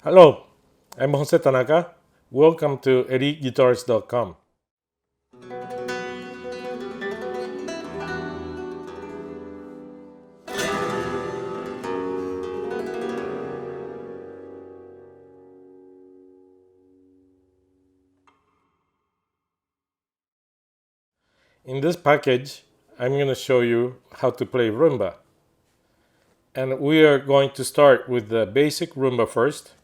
Hello, I'm Jose Tanaka. Welcome to EliteGuitarist.com. In this package, I'm going to show you how to play Rumba. And we are going to start with the basic Rumba first,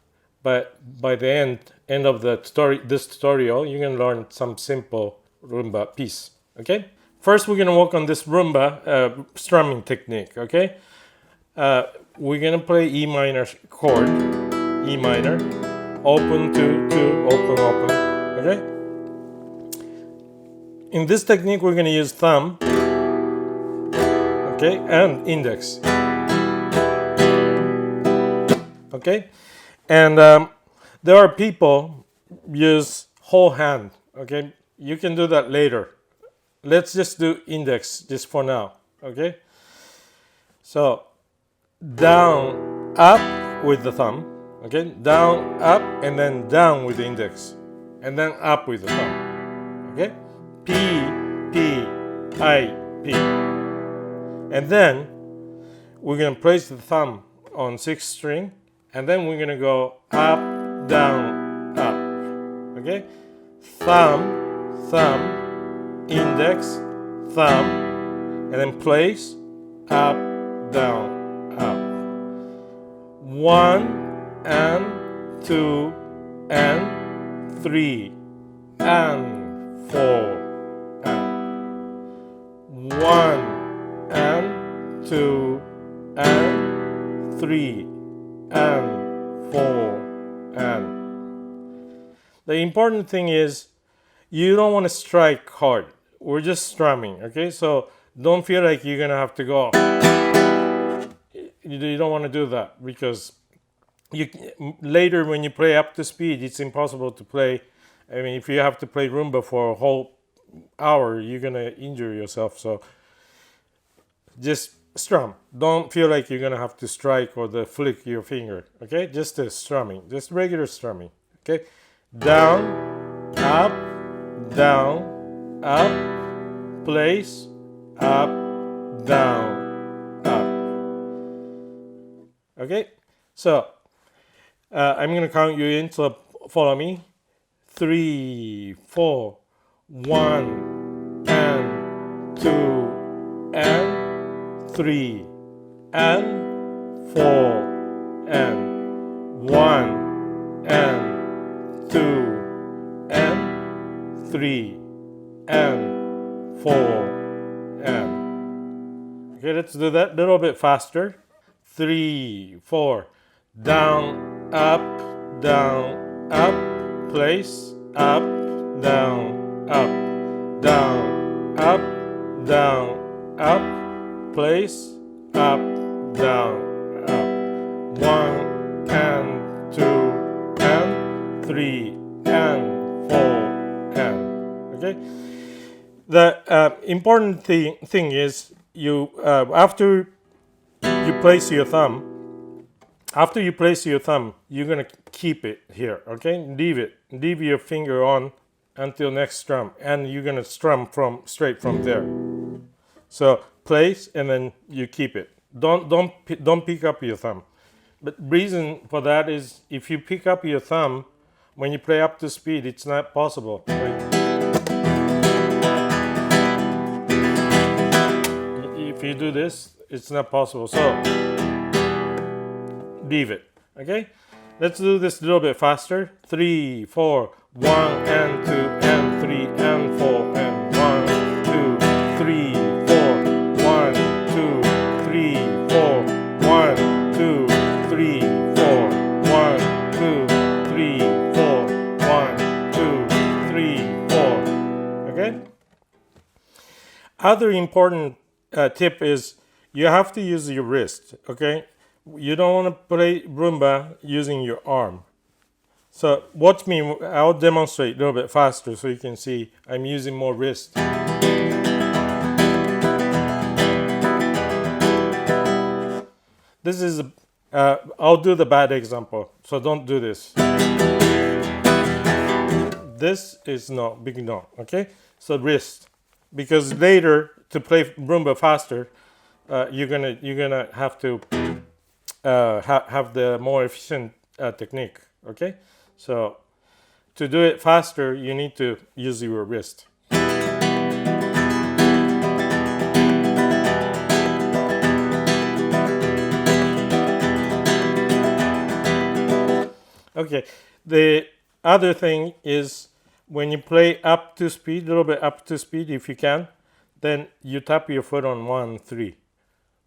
but by the end of this tutorial, you're going to learn some simple Rumba piece, okay? First, we're going to work on this Rumba strumming technique, okay? We're going to play E minor chord, E minor, open, two, open, open, okay? In this technique, we're going to use thumb, okay, and index, okay? And there are people use whole hand, okay? You can do that later. Let's just do index just for now, okay? So down, up with the thumb, okay? Down, up, and then down with the index, and then up with the thumb, okay? P, P, I, P. And then we're going to place the thumb on 6th string, and then we're going to go up, down, up, okay? Thumb, thumb, index, thumb, and then place, up, down, up. 1 and 2 and 3 and 4 and 1 and 2 and 3 and 4 and. The important thing is you don't want to strike hard. We're just strumming, okay? So don't feel like you're gonna have to go. You don't want to do that because later when you play up to speed, it's impossible to play. I mean, if you have to play Rumba for a whole hour, you're gonna injure yourself. So just strum. Don't feel like you're gonna have to strike or flick your finger. Okay, just the strumming, just regular strumming. Okay, down, up, place, up, down, up. Okay, so I'm gonna count you in. So follow me. 3, 4, 1 and 2 and 3 and 4 and 1 and 2 and 3 and 4 and. Okay, let's do that a little bit faster. 3, 4, down, up, place, up, down, up, place, up, down, up. 1 and 2 and 3 and 4 and. Okay. The important thing is you after you place your thumb. After you place your thumb, you're gonna keep it here, okay? Leave your finger on until next strum, and you're gonna strum straight from there. So place, and then you keep it. Don't pick up your thumb. But reason for that is if you pick up your thumb when you play up to speed, it's not possible. Right? If you do this, it's not possible. So leave it. Okay, let's do this a little bit faster. 3, 4, 1 and 2 and 3 and 4 and 1, 2, 3, 4, 1, 2, 3, 4, 1, 2, 3, 4, 1, 2, 3, 4, 1, 2, 3, 4. Okay. Other important tip is you have to use your wrist. Okay. You don't want to play Rumba using your arm. So watch me, I'll demonstrate a little bit faster so you can see I'm using more wrist. This is I'll do the bad example, so don't do this. This is no big no, okay? So wrist, because later to play rumba faster, you're gonna have to have the more efficient technique, okay? So to do it faster, you need to use your wrist. Okay, the other thing is when you play up to speed, a little bit up to speed if you can, then you tap your foot on 1, 3.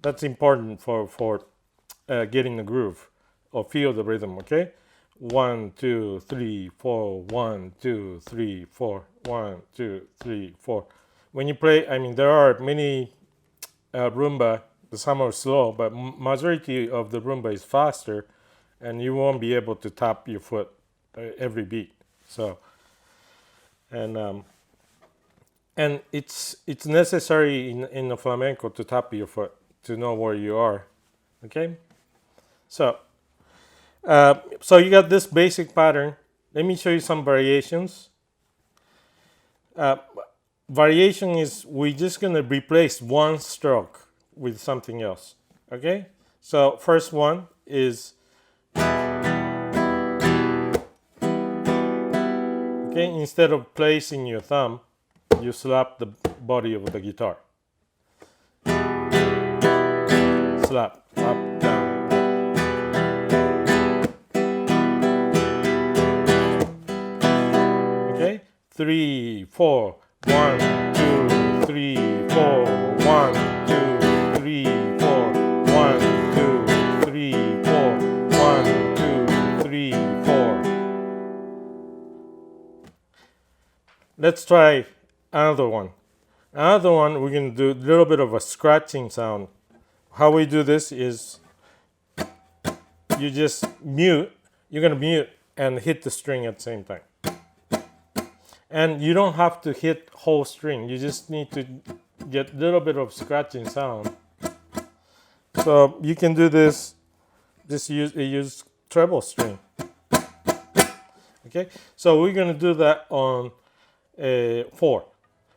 That's important for getting the groove or feel the rhythm, okay? 1, 2, 3, 4, 1, 2, 3, 4, 1, 2, 3, 4. When you play, I mean, there are many rumba, some are slow, but majority of the rumba is faster, and you won't be able to tap your foot every beat. So, and it's necessary in the flamenco to tap your foot to know where you are. Okay, so you got this basic pattern. Let me show you some variations. Variation is we're just gonna replace one stroke with something else. Okay, so first one is. Okay, instead of placing your thumb, you slap the body of the guitar. Slap, up, down. Okay, 3, 4, 1, 2, 3, 4, 1, 2, 3, 4, 1, 2, 3, 4, 1, 2, 3, 4. Let's try another one. Another one, we're going to do a little bit of a scratching sound. How we do this is you just mute. You're going to mute and hit the string at the same time. And you don't have to hit whole string. You just need to get a little bit of scratching sound. So you can do this. Just use treble string. Okay, so we're going to do that on 4.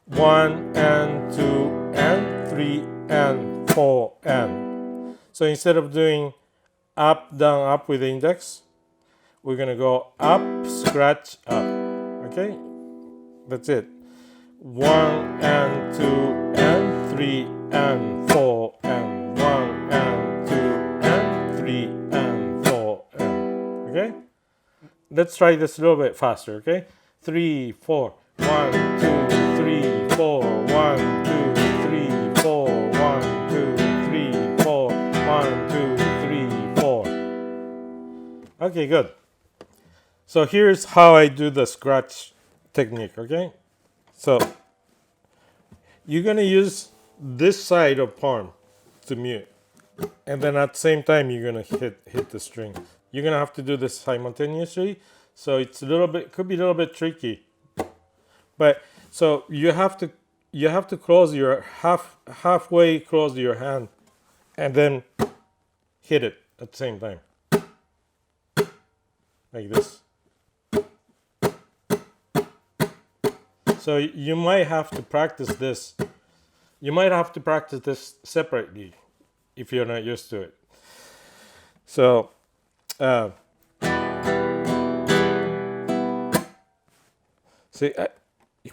1 and 2 and 3 and 4 and. So instead of doing up, down, up with the index, we're going to go up, scratch, up. Okay, that's it. 1 and 2 and 3 and 4 and 1 and 2 and 3 and 4 and. Okay, let's try this a little bit faster. Okay, 3, 4. 1, 2, 3, 4, 1, 2, 3, 4, 1, 2, 3, 4, 1, 2, 3, 4. Okay, good. So here's how I do the scratch technique, okay? So you're gonna use this side of palm to mute. And then at the same time you're gonna hit the string. You're gonna have to do this simultaneously. So it's a little bit, could be a little bit tricky. But so you have to close your halfway close your hand and then hit it at the same time. Like this. So you might have to practice this. You might have to practice this separately if you're not used to it. So see,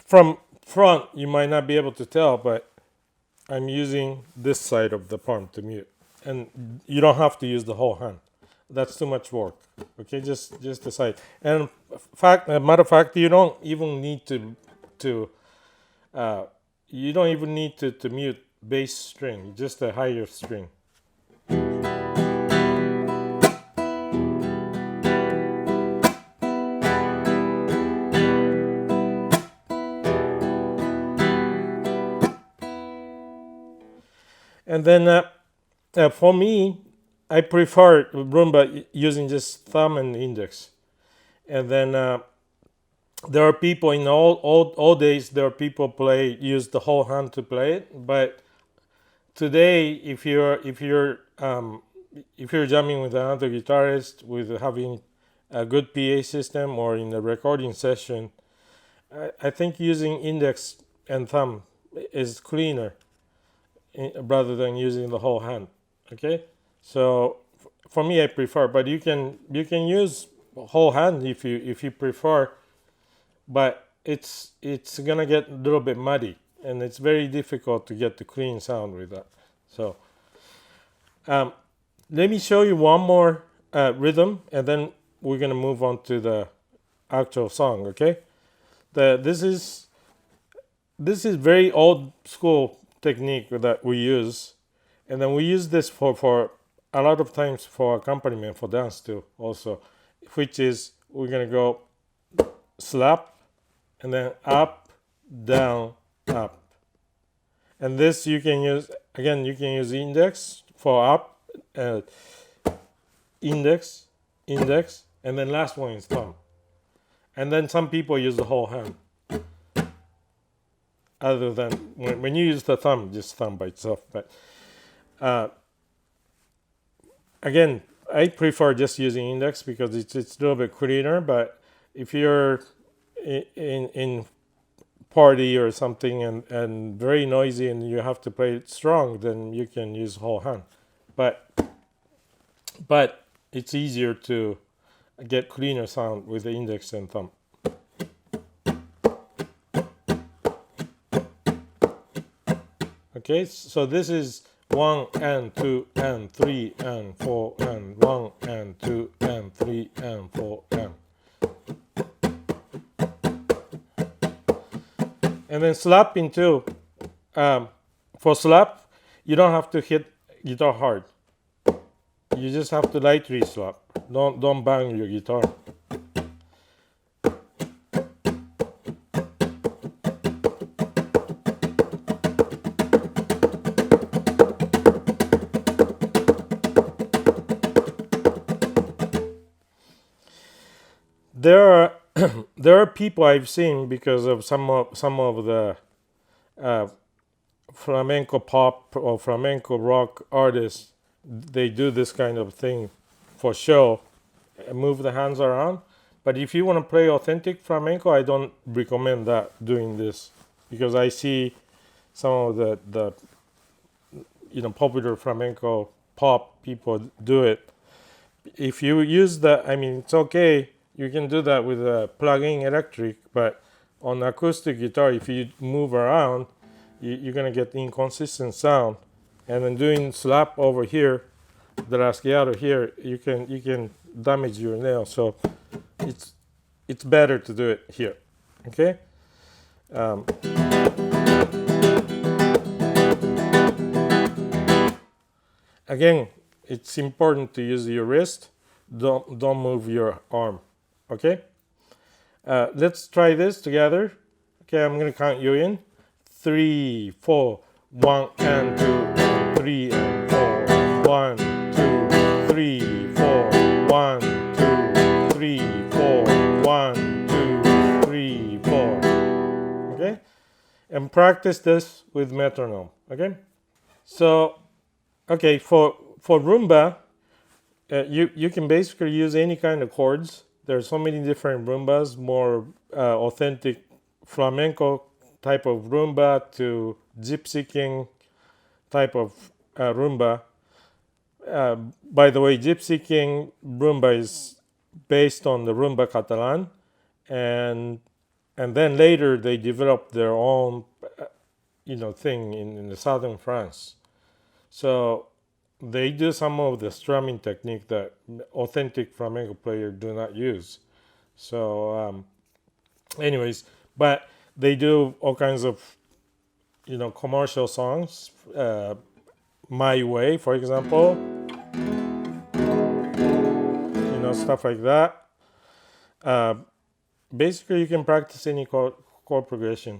from front you might not be able to tell, but I'm using this side of the palm to mute, and you don't have to use the whole hand. That's too much work. Okay, just the side. And matter of fact, you don't even need to mute bass string, just a higher string. And then for me, I prefer rumba using just thumb and index. And then there are people in all days. There are people use the whole hand to play it. But today, if you're if you're jamming with another guitarist, with having a good PA system, or in a recording session, I think using index and thumb is cleaner rather than using the whole hand. Okay, so for me, I prefer, but you can use whole hand if you prefer, but it's gonna get a little bit muddy, and it's very difficult to get the clean sound with that. So let me show you one more rhythm, and then we're gonna move on to the actual song. Okay, this is very old school technique that we use, and then we use this for a lot of times for accompaniment for dance too also, which is we're gonna go slap and then up, down, up. And this you can use, again, you can use index for up, index, index, and then last one is thumb. And then some people use the whole hand. Other than when you use the thumb, just thumb by itself. But again, I prefer just using index because it's a little bit cleaner. But if you're in party or something and very noisy and you have to play it strong, then you can use whole hand. But it's easier to get cleaner sound with the index and thumb. Okay, so this is 1 and 2 and 3 and 4 and 1 and 2 and 3 and 4 and. And then slapping too. For slap, you don't have to hit guitar hard. You just have to lightly slap. Don't bang your guitar. There are people I've seen, because of some of the flamenco pop or flamenco rock artists, they do this kind of thing for show, move the hands around. But if you want to play authentic flamenco, I don't recommend that, doing this, because I see some of the popular flamenco pop people do it. If you use that, I mean, it's okay. You can do that with a plug-in electric, but on acoustic guitar, if you move around, you're gonna get inconsistent sound. And then doing slap over here, the rasgueado here, you can damage your nail. So it's better to do it here. Okay. Again, it's important to use your wrist. Don't move your arm. Okay, let's try this together. Okay, I'm gonna count you in. 3, 4, 1 and 2, and 3 and 4. 1, 2, 3, 4. 1, 2, 3, 4. 1, 2, 3, 4. Okay, and practice this with metronome. Okay, so okay, for rumba, you can basically use any kind of chords. There's so many different rumbas, more authentic flamenco type of rumba to gypsy king type of rumba. By the way, gypsy king rumba is based on the rumba Catalan, and then later they developed their own thing in the southern France. So they do some of the strumming technique that authentic flamenco players do not use. So, anyways, but they do all kinds of, commercial songs. My Way, for example. Stuff like that. Basically, you can practice any chord progression.